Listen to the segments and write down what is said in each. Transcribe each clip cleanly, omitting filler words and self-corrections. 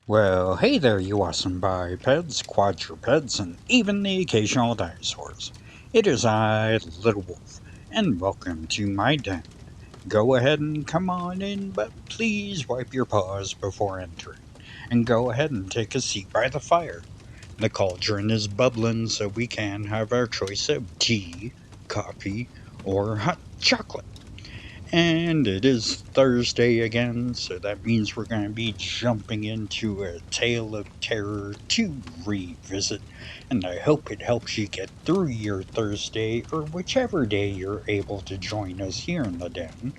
Well, hey there, you awesome bipeds, quadrupeds, and even the occasional dinosaurs. It is I, Little Wolf, and welcome to my den. Go ahead and come on in, but please wipe your paws before entering. And go ahead and take a seat by the fire. The cauldron is bubbling, so we can have our choice of tea, coffee, or hot chocolate. And it is Thursday again, so that means we're going to be jumping into a tale of terror to revisit. And I hope it helps you get through your Thursday or whichever day you're able to join us here in the den.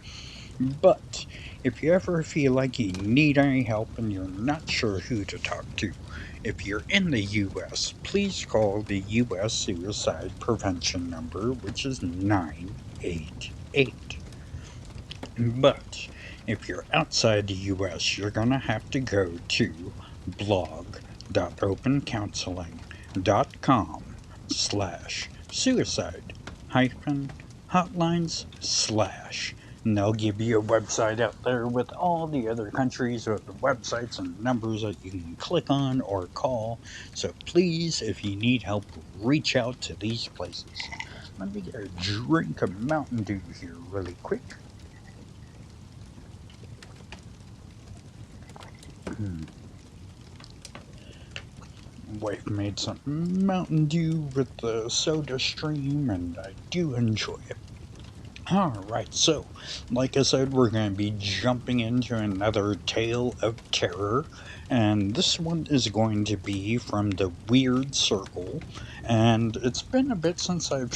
But if you ever feel like you need any help and you're not sure who to talk to, if you're in the US, please call the US Suicide Prevention number, which is 988. But if you're outside the US, you're going to have to go to blog.opencounseling.com/suicide hyphen hotlines slash. And they'll give you a website out there with all the other countries with the websites and numbers that you can click on or call. So please, if you need help, reach out to these places. Let me get a drink of Mountain Dew here really quick. Wife made some Mountain Dew with the soda stream, and I do enjoy it. Alright, so, like I said, we're going to be jumping into another tale of terror, and this one is going to be from the Weird Circle, and it's been a bit since I've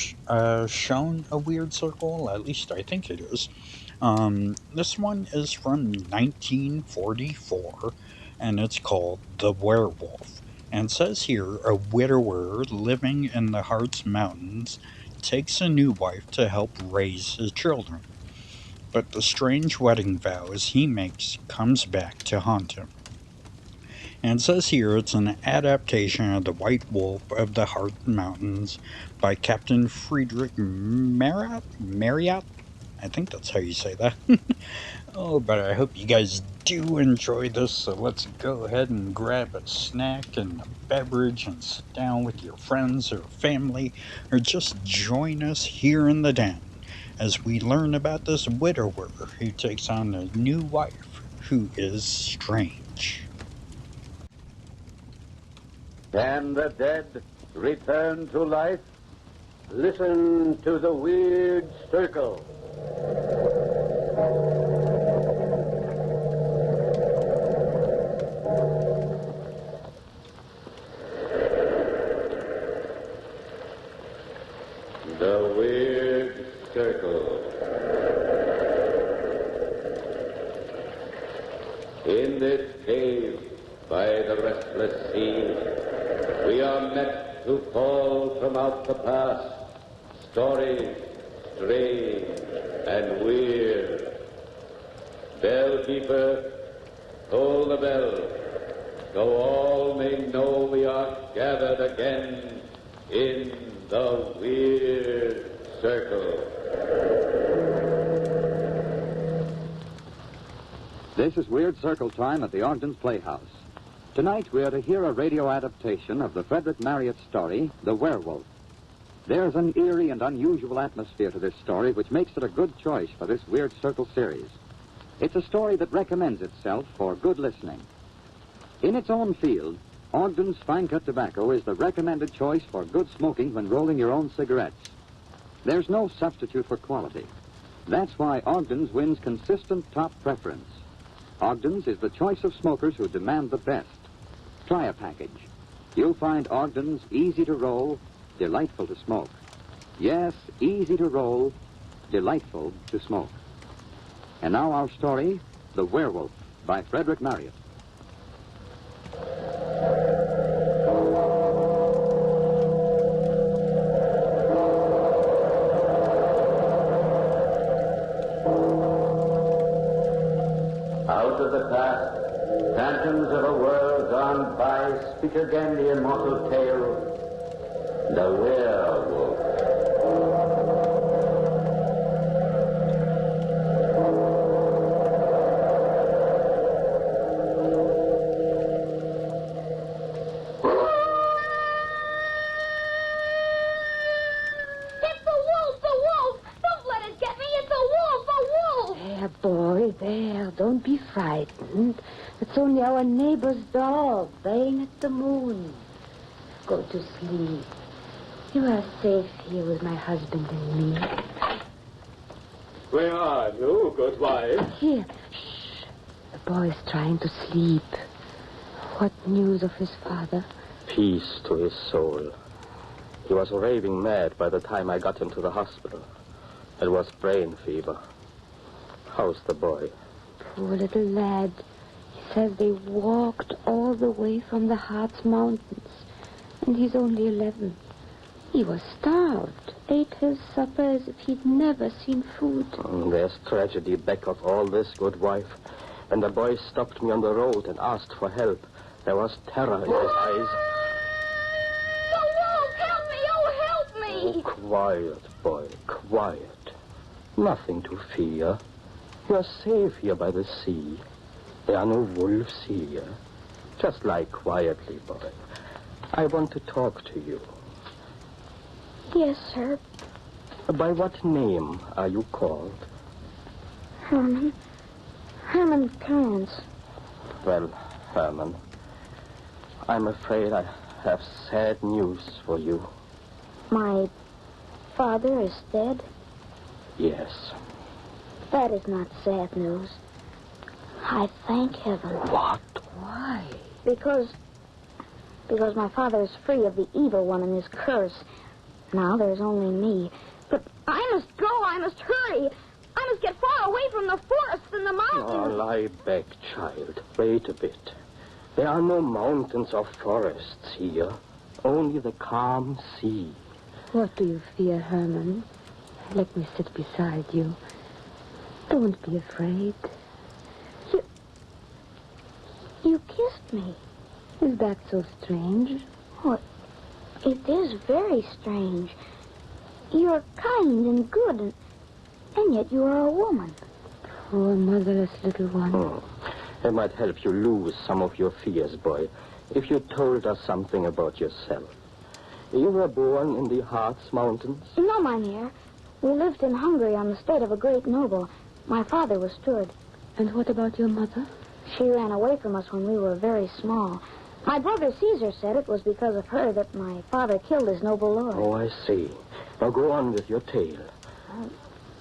shown a Weird Circle, at least I think it is. This one is from 1944, and it's called The Werewolf. And it says here a widower living in the Hartz Mountains takes a new wife to help raise his children. But the strange wedding vows he makes comes back to haunt him. And it says here it's an adaptation of The White Wolf of the Hartz Mountains by Captain Friedrich Marriott? I think that's how you say that. Oh, but I hope you guys do enjoy this, so let's go ahead and grab a snack and a beverage and sit down with your friends or family, or just join us here in the den as we learn about this widower who takes on a new wife who is strange. Can the dead return to life? Listen to the Weird Circle. The Weird Circle. In this cave by the restless sea, we are met to call from out the past stories strange and weird. Bellkeeper, toll the bell, so all may know we are gathered again in the Weird Circle. This is Weird Circle time at the Ogden's Playhouse. Tonight we are to hear a radio adaptation of the Frederick Marriott story, The Werewolf. There's an eerie and unusual atmosphere to this story which makes it a good choice for this Weird Circle series. It's a story that recommends itself for good listening. In its own field, Ogden's Fine Cut Tobacco is the recommended choice for good smoking when rolling your own cigarettes. There's no substitute for quality. That's why Ogden's wins consistent top preference. Ogden's is the choice of smokers who demand the best. Try a package. You'll find Ogden's easy to roll, delightful to smoke. Yes, easy to roll, delightful to smoke. And now our story, The Werewolf, by Frederick Marriott. Out of the past, phantoms of a world gone by speak again the immortal tale, the werewolf. there. Don't be frightened. It's only our neighbor's dog baying at the moon. Go to sleep. You are safe here with my husband and me. Where are you, good wife? Here. Shh. The boy's trying to sleep. What news of his father? Peace to his soul. He was raving mad by the time I got him to the hospital. It was brain fever. How's the boy? Poor little lad. He says they walked all the way from the Harz Mountains. And he's only 11. He was starved. Ate his supper as if he'd never seen food. There's tragedy back of all this, good wife. When the boy stopped me on the road and asked for help, there was terror in his eyes. The wolf! Help me! Oh, help me! Oh, quiet, boy, quiet. Nothing to fear. You're safe here by the sea. There are no wolves here. Just lie quietly, boy. I want to talk to you. Yes, sir. By what name are you called? Herman. Herman Kearns. Well, Herman, I'm afraid I have sad news for you. My father is dead? Yes. That is not sad news. I thank heaven. What? Why? Because my father is free of the evil one and his curse. Now there's only me. But I must go. I must hurry. I must get far away from the forests and the mountains. Oh, lie back, child. Wait a bit. There are no mountains or forests here. Only the calm sea. What do you fear, Herman? Let me sit beside you. Don't be afraid. You kissed me. Is that so strange? Oh, it is very strange. You're kind and good, and yet you are a woman. Poor motherless little one. It might help you lose some of your fears, boy, if you told us something about yourself. You were born in the Harz Mountains? No, mynheer. We lived in Hungary on the estate of a great noble. My father was steward. And what about your mother? She ran away from us when we were very small. My brother Caesar said it was because of her that my father killed his noble lord. Oh, I see. Now go on with your tale.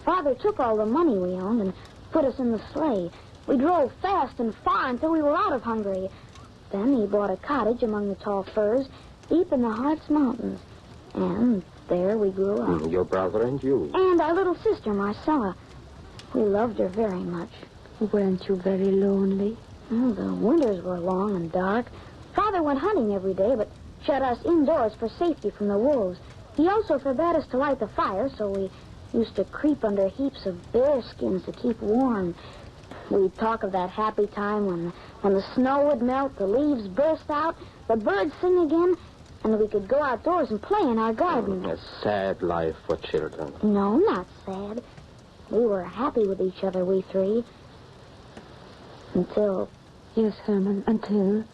Father took all the money we owned and put us in the sleigh. We drove fast and far until we were out of Hungary. Then he bought a cottage among the tall firs, deep in the Harz Mountains. And there we grew up. Your brother and you. And our little sister, Marcella. We loved her very much. Weren't you very lonely? Oh, the winters were long and dark. Father went hunting every day, but shut us indoors for safety from the wolves. He also forbade us to light the fire, so we used to creep under heaps of bear skins to keep warm. We'd talk of that happy time when the snow would melt, the leaves burst out, the birds sing again, and we could go outdoors and play in our garden. A sad life for children. No, not sad. We were happy with each other, we three. Until... Yes, Herman, until...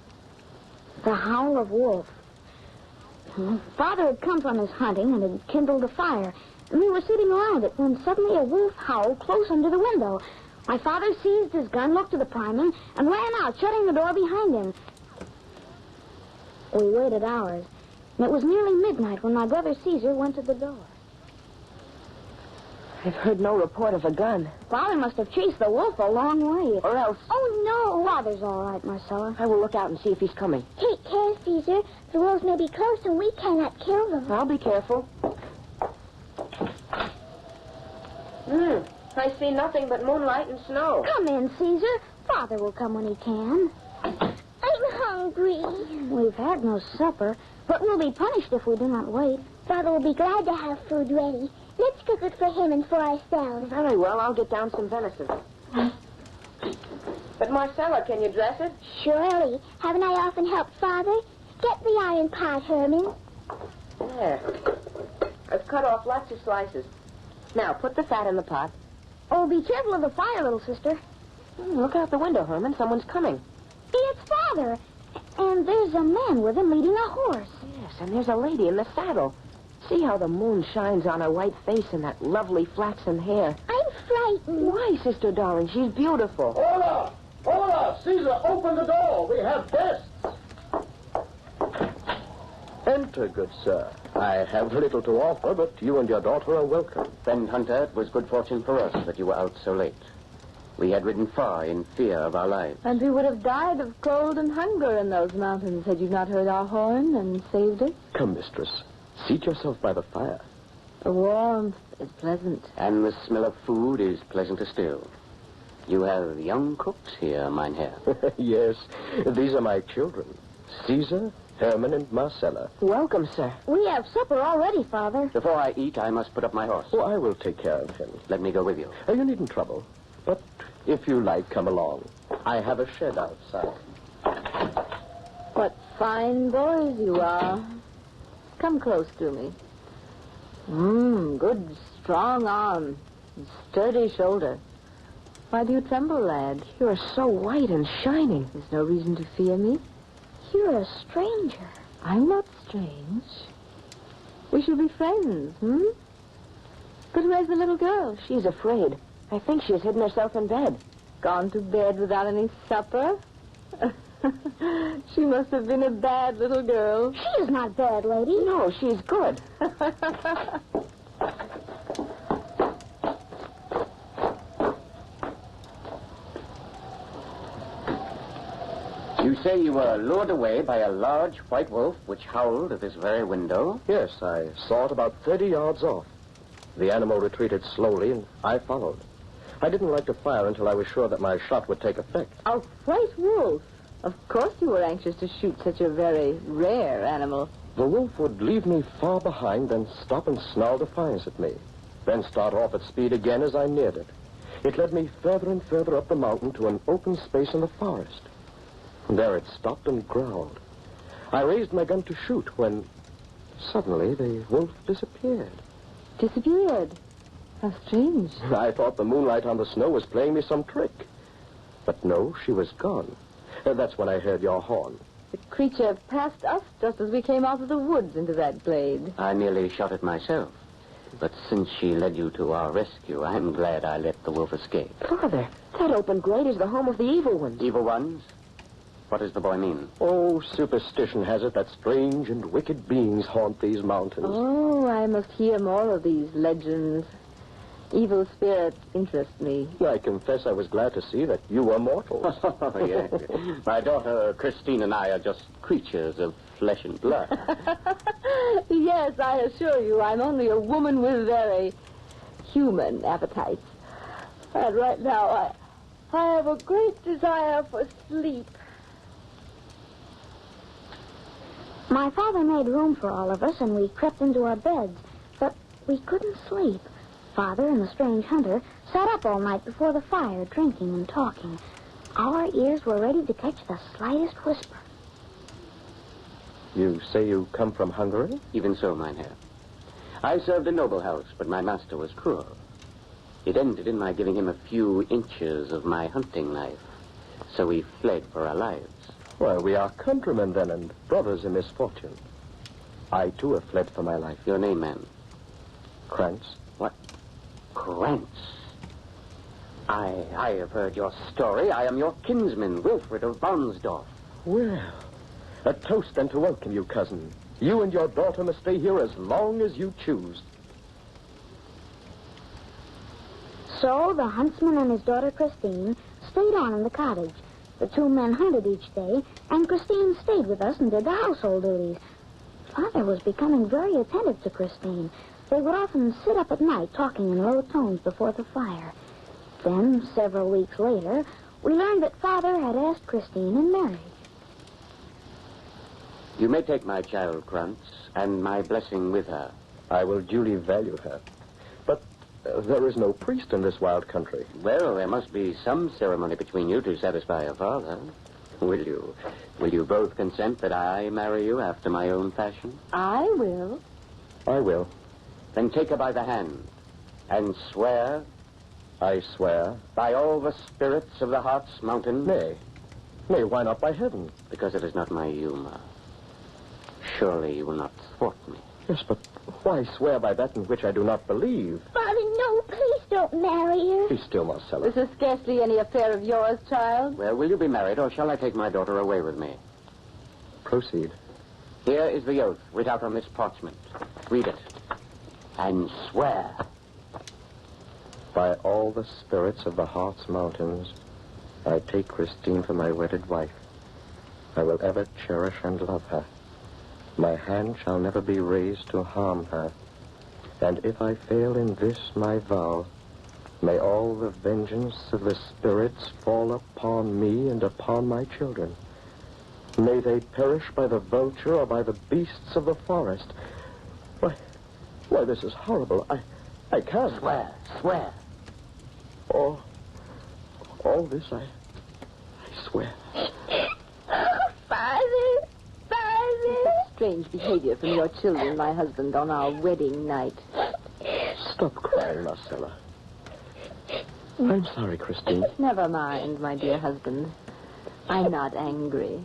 the howl of wolf. Father had come from his hunting and had kindled a fire, and we were sitting around it when suddenly a wolf howled close under the window. My father seized his gun, looked to the priming, and ran out, shutting the door behind him. We waited hours, and it was nearly midnight when my brother Caesar went to the door. I've heard no report of a gun. Father must have chased the wolf a long way. Or else... Oh, no. Father's all right, Marcella. I will look out and see if he's coming. Take care, Caesar. The wolves may be close and we cannot kill them. I'll be careful. I see nothing but moonlight and snow. Come in, Caesar. Father will come when he can. I'm hungry. We've had no supper, but we'll be punished if we do not wait. Father will be glad to have food ready. Let's cook it for him and for ourselves. Very well, I'll get down some venison. But Marcella, can you dress it? Surely. Haven't I often helped Father? Get the iron pot, Herman. There. I've cut off lots of slices. Now, put the fat in the pot. Oh, be careful of the fire, little sister. Look out the window, Herman. Someone's coming. It's Father. And there's a man with him leading a horse. Yes, and there's a lady in the saddle. See how the moon shines on her white face and that lovely flaxen hair. I'm Satan. Why, sister darling? She's beautiful. Hola! Hola! Caesar, open the door. We have guests. Enter, good sir. I have little to offer, but you and your daughter are welcome. Friend Hunter, it was good fortune for us that you were out so late. We had ridden far in fear of our lives. And we would have died of cold and hunger in those mountains had you not heard our horn and saved us. Come, mistress. Seat yourself by the fire. The warmth is pleasant. And the smell of food is pleasanter still. You have young cooks here, mein Herr. Yes, these are my children. Caesar, Herman, and Marcella. Welcome, sir. We have supper already, Father. Before I eat, I must put up my horse. Oh, I will take care of him. Let me go with you. You needn't trouble. But if you like, come along. I have a shed outside. What fine boys you are. Come close to me. Good strong arm. Sturdy shoulder. Why do you tremble, lad? You're so white and shining. There's no reason to fear me. You're a stranger. I'm not strange. We shall be friends, But where's the little girl? She's afraid. I think she's hidden herself in bed. Gone to bed without any supper? She must have been a bad little girl. She is not bad, lady. No, she's good. You say you were lured away by a large white wolf which howled at this very window? Yes, I saw it about 30 yards off. The animal retreated slowly, and I followed. I didn't like to fire until I was sure that my shot would take effect. A white wolf? Of course you were anxious to shoot such a very rare animal. The wolf would leave me far behind, then stop and snarl defiance at me, then start off at speed again as I neared it. It led me further and further up the mountain to an open space in the forest. And there it stopped and growled. I raised my gun to shoot when suddenly the wolf disappeared. Disappeared? How strange. I thought the moonlight on the snow was playing me some trick. But no, she was gone. That's when I heard your horn. The creature passed us just as we came out of the woods into that glade. I nearly shot it myself. But since she led you to our rescue, I'm glad I let the wolf escape. Father, that open glade is the home of the evil ones. Evil ones? What does the boy mean? Oh, superstition has it that strange and wicked beings haunt these mountains. Oh, I must hear more of these legends. Evil spirits interest me. I confess I was glad to see that you were mortals. Oh, yes. My daughter Christine and I are just creatures of flesh and blood. Yes, I assure you, I'm only a woman with very human appetites. And right now, I have a great desire for sleep. My father made room for all of us, and we crept into our beds. But we couldn't sleep. Father and the strange hunter sat up all night before the fire, drinking and talking. Our ears were ready to catch the slightest whisper. You say you come from Hungary? Even so, mein Herr. I served a noble house, but my master was cruel. It ended in my giving him a few inches of my hunting knife. So we fled for our lives. Well, we are countrymen then, and brothers in misfortune. I, too, have fled for my life. Your name, man? Krantz. What? Krantz? I have heard your story. I am your kinsman, Wilfred of Bonsdorf. Well, a toast then to welcome you, cousin. You and your daughter must stay here as long as you choose. So the huntsman and his daughter Christine stayed on in the cottage. The two men hunted each day, and Christine stayed with us and did the household duties. Father was becoming very attentive to Christine. They would often sit up at night talking in low tones before the fire. Then, several weeks later, we learned that Father had asked Christine in marriage. You may take my child, Krantz, and my blessing with her. I will duly value her. But there is no priest in this wild country. Well, there must be some ceremony between you to satisfy your father. Will you both consent that I marry you after my own fashion? I will. I will. Then take her by the hand and swear. I swear. By all the spirits of the Hartz Mountain. Nay, why not by heaven? Because it is not my humor. Surely you will not thwart me. Yes, but why swear by that in which I do not believe? Father, no, please don't marry her. Be still, Marcella. This is scarcely any affair of yours, child. Well, will you be married, or shall I take my daughter away with me? Proceed. Here is the oath, writ out on this parchment. Read it. And swear. By all the spirits of the Hartz Mountains, I take Christine for my wedded wife. I will ever cherish and love her. My hand shall never be raised to harm her. And if I fail in this my vow, may all the vengeance of the spirits fall upon me and upon my children. May they perish by the vulture or by the beasts of the forest. Why, this is horrible. I can't. Swear. All this I swear. Father! Strange behavior from your children, my husband, on our wedding night. Stop crying, Marcella. I'm sorry, Christine. Never mind, my dear husband. I'm not angry.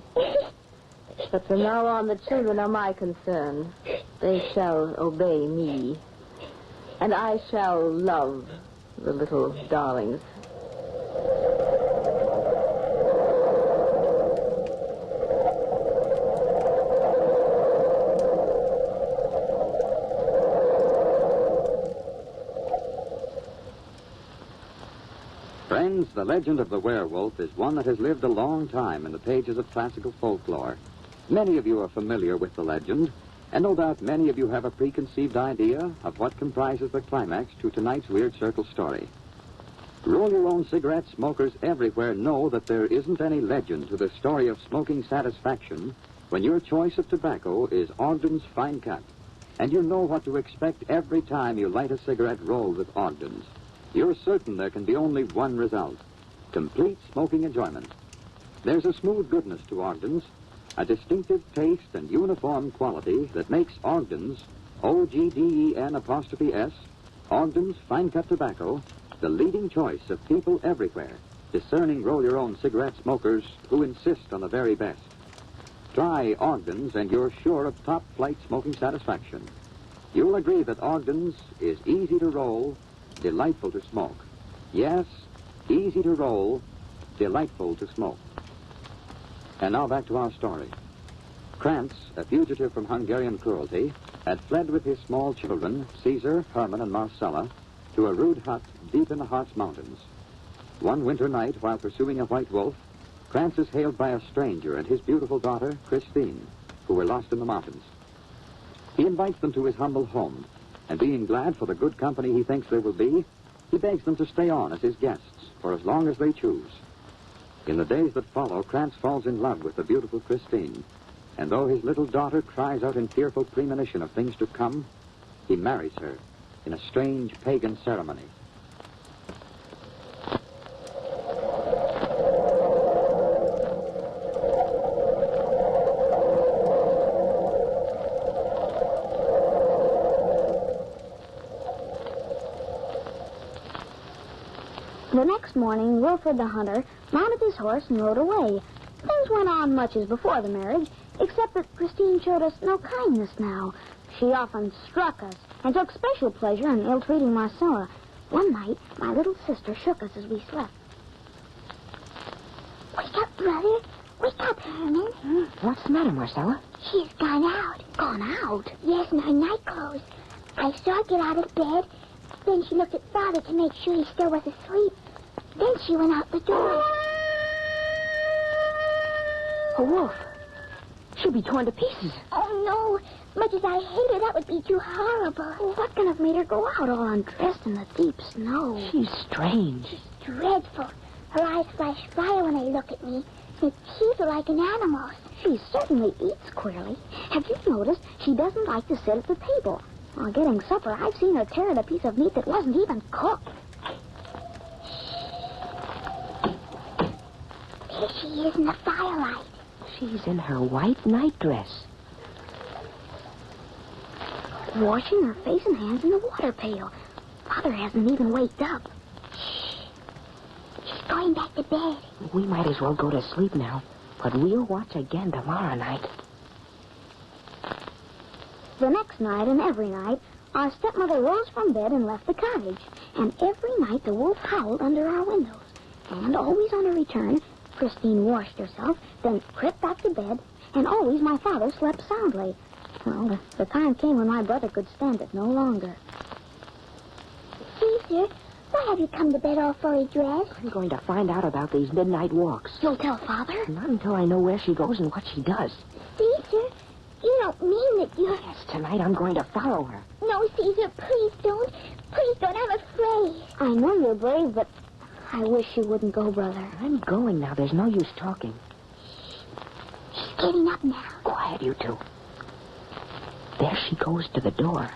But from now on, the children are my concern. They shall obey me. And I shall love the little darlings. Friends, the legend of the werewolf is one that has lived a long time in the pages of classical folklore. Many of you are familiar with the legend, and no doubt many of you have a preconceived idea of what comprises the climax to tonight's Weird Circle story. Roll-your-own cigarette smokers everywhere know that there isn't any legend to the story of smoking satisfaction when your choice of tobacco is Ogden's Fine Cut, and you know what to expect every time you light a cigarette rolled with Ogden's. You're certain there can be only one result: complete smoking enjoyment. There's a smooth goodness to Ogden's, a distinctive taste and uniform quality that makes Ogden's, O-G-D-E-N''S, Ogden's Fine Cut Tobacco, the leading choice of people everywhere, discerning roll-your-own cigarette smokers who insist on the very best. Try Ogden's and you're sure of top-flight smoking satisfaction. You'll agree that Ogden's is easy to roll, delightful to smoke. Yes, easy to roll, delightful to smoke. And now back to our story. Krantz, a fugitive from Hungarian cruelty, had fled with his small children, Caesar, Herman, and Marcella, to a rude hut deep in the Hartz Mountains. One winter night, while pursuing a white wolf, Krantz is hailed by a stranger and his beautiful daughter, Christine, who were lost in the mountains. He invites them to his humble home, and being glad for the good company he thinks there will be, he begs them to stay on as his guests for as long as they choose. In the days that follow, Krantz falls in love with the beautiful Christine, and though his little daughter cries out in fearful premonition of things to come, he marries her in a strange pagan ceremony. The next morning, Wilfred the hunter mounted his horse and rode away. Things went on much as before the marriage, except that Christine showed us no kindness now. She often struck us and took special pleasure in ill-treating Marcella. One night, my little sister shook us as we slept. Wake up, brother. Wake up, Herman. What's the matter, Marcella? She's gone out. Gone out? Yes, in her night clothes. I saw her get out of bed. Then she looked at Father to make sure he still was asleep. Then she went out the door. A wolf. She'll be torn to pieces. Oh, no. Much as I hate her, that would be too horrible. Well, what can have made her go out all undressed in the deep snow? She's strange. Dreadful. Her eyes flash fire when they look at me. Her teeth are like an animal's. She certainly eats queerly. Have you noticed she doesn't like to sit at the table? While getting supper, I've seen her tear at a piece of meat that wasn't even cooked. There she is in the firelight. She's in her white nightdress. Washing her face and hands in the water pail. Father hasn't even waked up. She's going back to bed. We might as well go to sleep now, but we'll watch again tomorrow night. The next night and every night, our stepmother rose from bed and left the cottage. And every night the wolf howled under our windows. And always on her return, Christine washed herself, then crept back to bed, and always my father slept soundly. Well, the time came when my brother could stand it no longer. Caesar, why have you come to bed all fully dressed? I'm going to find out about these midnight walks. You'll tell Father? Not until I know where she goes and what she does. Caesar, you don't mean that you're... Yes, tonight I'm going to follow her. No, Caesar, please don't. Please don't. I'm afraid. I know you're brave, but I wish you wouldn't go, brother. I'm going now. There's no use talking. She's getting up now. Quiet, you two. There she goes to the door.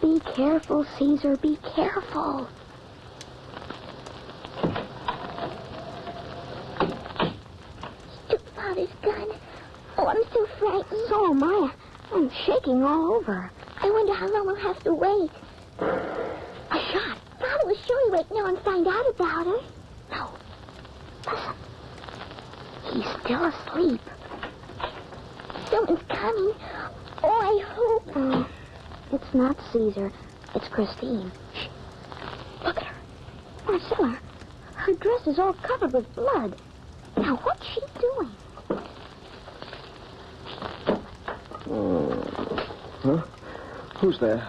Be careful, Caesar. Be careful. She took Father's gun. Oh, I'm so frightened. So am I. I'm shaking all over. I wonder how long we'll have to wait. A shot. Father was sure he wait now and find out about her. No. Listen. He's still asleep. Someone's coming. Oh, I hope. It's not Caesar. It's Christine. Shh. Look at her. Marcella, her dress is all covered with blood. Now, what's she doing? Huh? Who's there?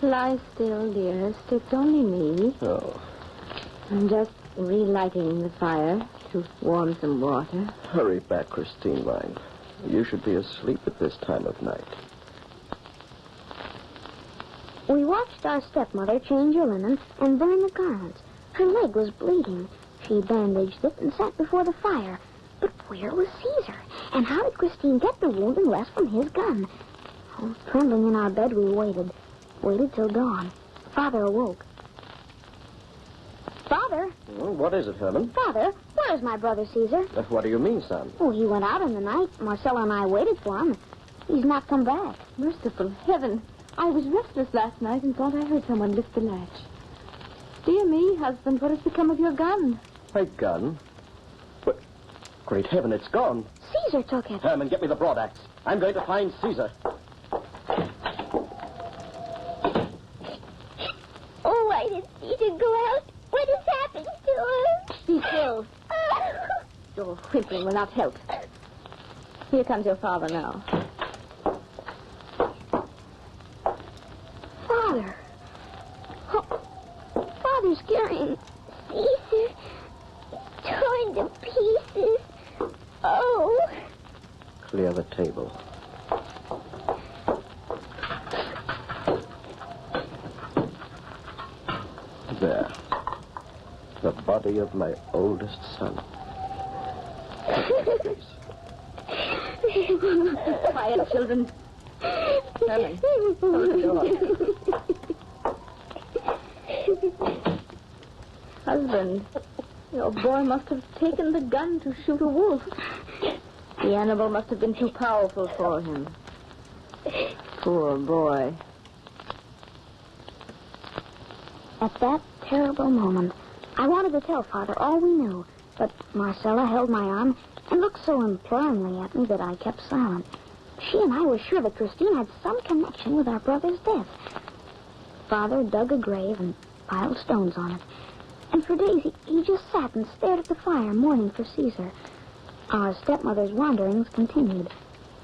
Lie still, dearest. It's only me. Oh, I'm just relighting the fire to warm some water. hurry back, Christine, mine. You should be asleep at this time of night. We watched our stepmother change her linen and burn the garments. Her leg was bleeding. She bandaged it and sat before the fire. But where was Caesar? And how did Christine get the wound unless from his gun? Oh, trembling in our bed, we waited. Waited till dawn. Father awoke. Father? Well, what is it, Herman? Father, where is my brother Caesar? What do you mean, son? Oh, he went out in the night. Marcella and I waited for him. He's not come back. Merciful heaven. I was restless last night and thought I heard someone lift the latch. Dear me, husband, what has become of your gun? My gun? But, great heaven, it's gone. Caesar took it. Herman, get me the broadaxe. I'm going to find Caesar. Oh, why did Caesar go out? What has happened to her? Be still. Your whimpering will not help. Here comes your father now. Father. Oh, Father's carrying... Caesar, torn to pieces. Oh. Clear the table. There. The body of my oldest son. Quiet, children. Herman, close the door. Husband, your boy must have taken the gun to shoot a wolf. The animal must have been too powerful for him. Poor boy. At that terrible moment, I wanted to tell Father all we knew, but Marcella held my arm and looked so imploringly at me that I kept silent. She and I were sure that Christine had some connection with our brother's death. Father dug a grave and piled stones on it. And for days he just sat and stared at the fire, mourning for Caesar. Our stepmother's wanderings continued.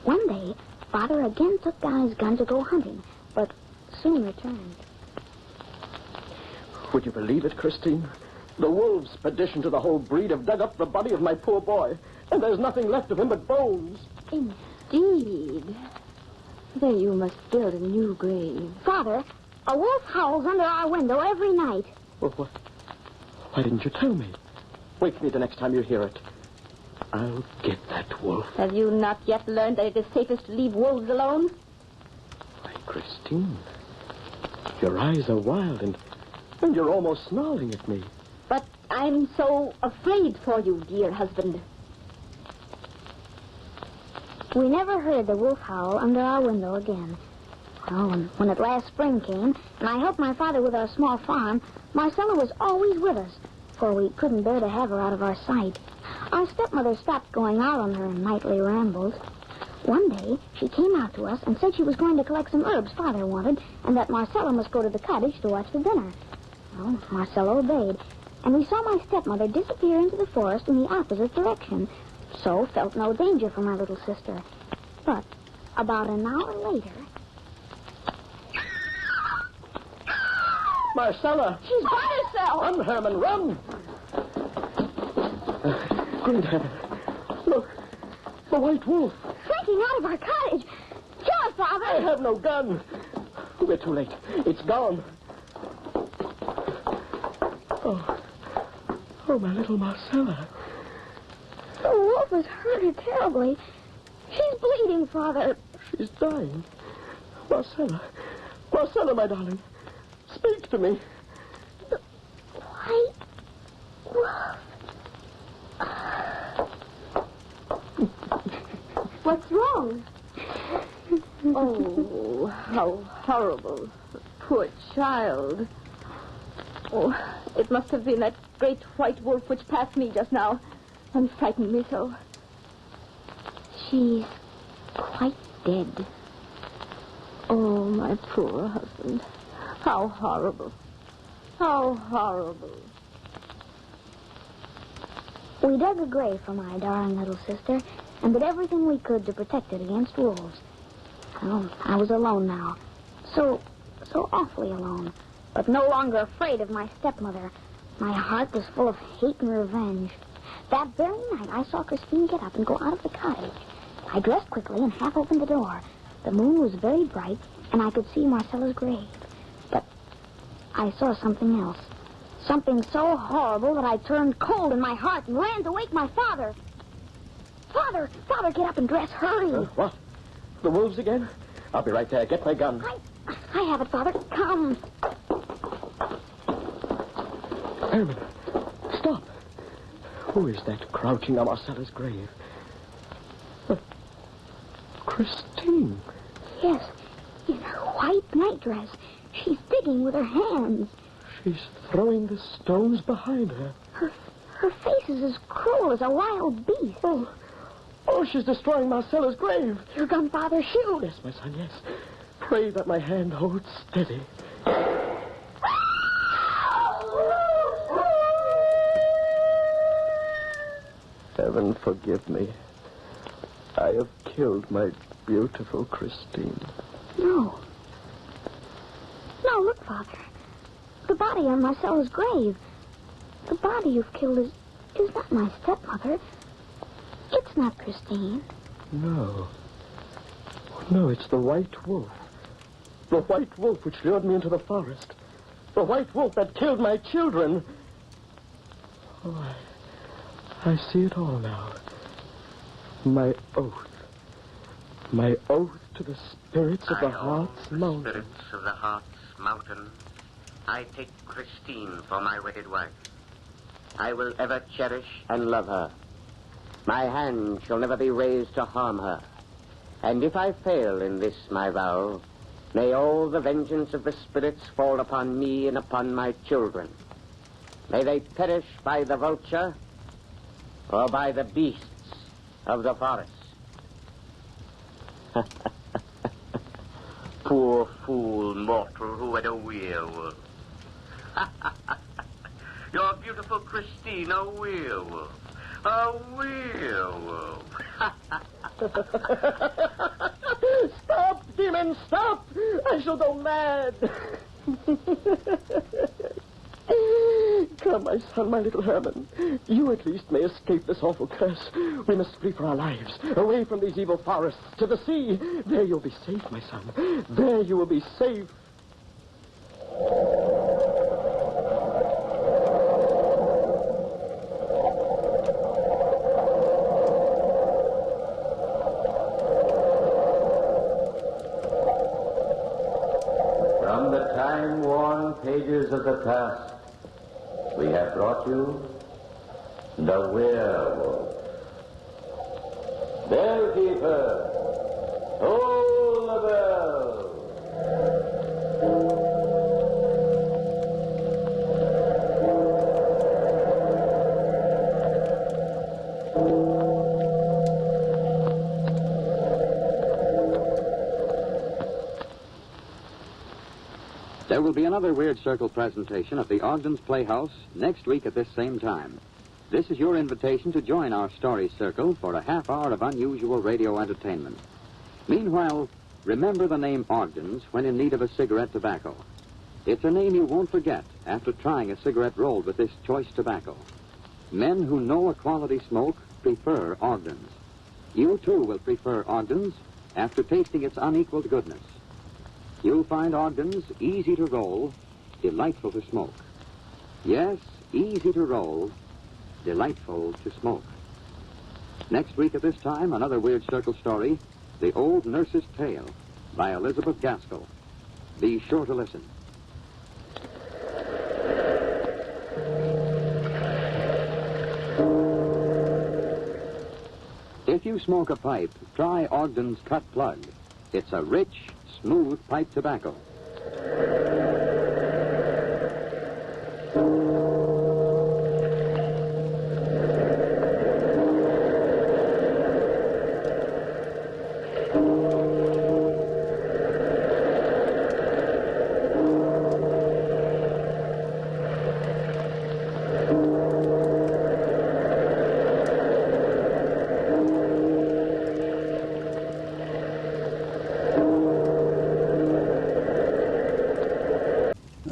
One day, Father again took down his gun to go hunting, but soon returned. Would you believe it, Christine? The wolves, perdition to the whole breed, have dug up the body of my poor boy, and there's nothing left of him but bones. Indeed. Then you must build a new grave. Father, a wolf howls under our window every night. Well, why didn't you tell me? Wake me the next time you hear it. I'll get that wolf. Have you not yet learned that it is safest to leave wolves alone? Why, Christine, your eyes are wild, and you're almost snarling at me. But I'm so afraid for you, dear husband. We never heard the wolf howl under our window again. Oh, and when at last spring came, and I helped my father with our small farm, Marcella was always with us. for we couldn't bear to have her out of our sight. Our stepmother stopped going out on her nightly rambles. One day, she came out to us and said she was going to collect some herbs Father wanted, and that Marcella must go to the cottage to watch the dinner. Well, Marcella obeyed, and we saw my stepmother disappear into the forest in the opposite direction, so felt no danger from our little sister. But about an hour later... Marcella! She's got herself! Run, Herman, run! Good heaven. Look, the white wolf. Shrinking out of our cottage. Kill her, Father! I have no gun. We're too late. It's gone. Oh, my little Marcella. The wolf has hurt her terribly. She's bleeding, Father. She's dying. Marcella. Marcella, my darling. Speak to me. The white wolf. What's wrong? Oh, how horrible. Poor child. Oh, it must have been that great white wolf which passed me just now and frightened me so. She's quite dead. Oh, my poor husband. How horrible. How horrible. We dug a grave for my darling little sister and did everything we could to protect it against wolves. Oh, I was alone now. So awfully alone. But no longer afraid of my stepmother. My heart was full of hate and revenge. That very night, I saw Christine get up and go out of the cottage. I dressed quickly and half opened the door. The moon was very bright, and I could see Marcella's grave. But I saw something else. Something so horrible that I turned cold in my heart and ran to wake my father. Father, get up and dress. Hurry. What? The wolves again? I'll be right there. Get my gun. I have it, Father. Come. Herman, stop. Who is that crouching on Marcella's grave? Christine. Yes, in her white nightdress. She's digging with her hands. She's throwing the stones behind her. Her face is as cruel as a wild beast. Oh, she's destroying Marcella's grave. Your gun, Father, shoot. Yes, my son, yes. Pray that my hand holds steady. Heaven forgive me. I have killed my beautiful Christine. No, look, Father. The body on Marcella's grave. The body you've killed is not my stepmother. It's not Christine. No, it's the white wolf. The white wolf which lured me into the forest. The white wolf that killed my children. Oh, I see it all now. My oath. My oath to the spirits of the Heart's Mountain. Spirits of the Heart's Mountain. I take Christine for my wedded wife. I will ever cherish and love her. My hand shall never be raised to harm her. And if I fail in this my vow, may all the vengeance of the spirits fall upon me and upon my children. May they perish by the vulture or by the beasts of the forest. Poor fool mortal who had a werewolf. Your beautiful Christine, a werewolf. A werewolf. Stop, demon, stop! I shall go mad. Come, my son, my little Herman. You at least may escape this awful curse. We must flee for our lives, away from these evil forests, to the sea. There you'll be safe, my son. There you will be safe. From the time-worn pages of the past, we have brought you the werewolf. Bellkeeper, toll the bell. There will be another Weird Circle presentation at the Ogden's Playhouse next week at this same time. This is your invitation to join our story circle for a half hour of unusual radio entertainment. Meanwhile, remember the name Ogden's when in need of a cigarette tobacco. It's a name you won't forget after trying a cigarette rolled with this choice tobacco. Men who know a quality smoke prefer Ogden's. You, too, will prefer Ogden's after tasting its unequaled goodness. You'll find Ogden's easy to roll, delightful to smoke. Yes, easy to roll, delightful to smoke. Next week at this time, another Weird Circle story, The Old Nurse's Tale, by Elizabeth Gaskell. Be sure to listen. If you smoke a pipe, try Ogden's Cut Plug. It's a rich, smooth pipe tobacco.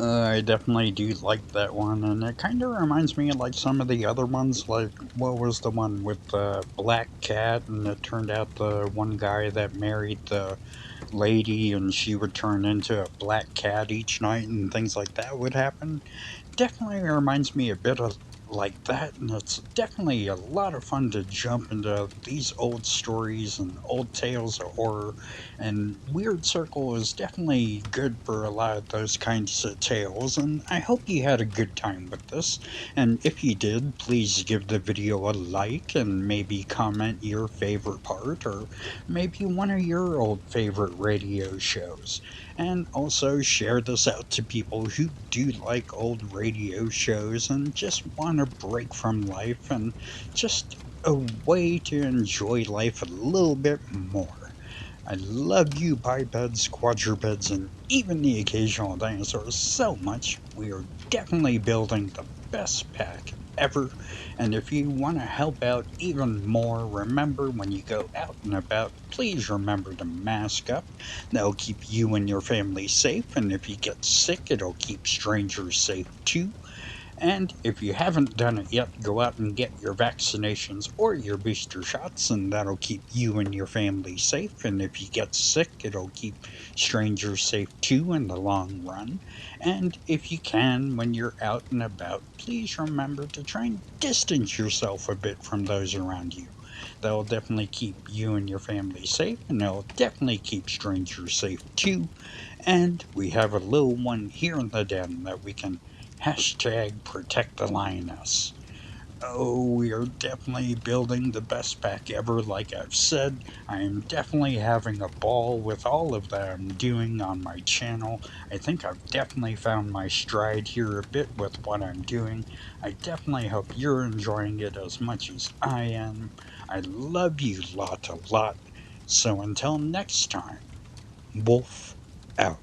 I definitely do like that one, and it kind of reminds me of like some of the other ones, like what was the one with the black cat, and it turned out the one guy that married the lady and she would turn into a black cat each night and things like that would happen. Definitely reminds me a bit of like that, and it's definitely a lot of fun to jump into these old stories and old tales of horror, and Weird Circle is definitely good for a lot of those kinds of tales, and I hope you had a good time with this. And if you did, please give the video a like and maybe comment your favorite part or maybe one of your old favorite radio shows. And also share this out to people who do like old radio shows and just want a break from life and just a way to enjoy life a little bit more. I love you, bipeds, quadrupeds, and even the occasional dinosaurs so much. We are definitely building the best pack ever. And if you want to help out even more, remember when you go out and about, please remember to mask up. That'll keep you and your family safe. And if you get sick, it'll keep strangers safe too. And if you haven't done it yet, go out and get your vaccinations or your booster shots, and that'll keep you and your family safe. And if you get sick, it'll keep strangers safe too in the long run. And if you can, when you're out and about, please remember to try and distance yourself a bit from those around you. That'll definitely keep you and your family safe, and it'll definitely keep strangers safe too. And we have a little one here in the den that we can hashtag protect the lioness. Oh, we are definitely building the best pack ever, like I've said. I am definitely having a ball with all of that I'm doing on my channel. I think I've definitely found my stride here a bit with what I'm doing. I definitely hope you're enjoying it as much as I am. I love you lot a lot. So until next time, Wolf out.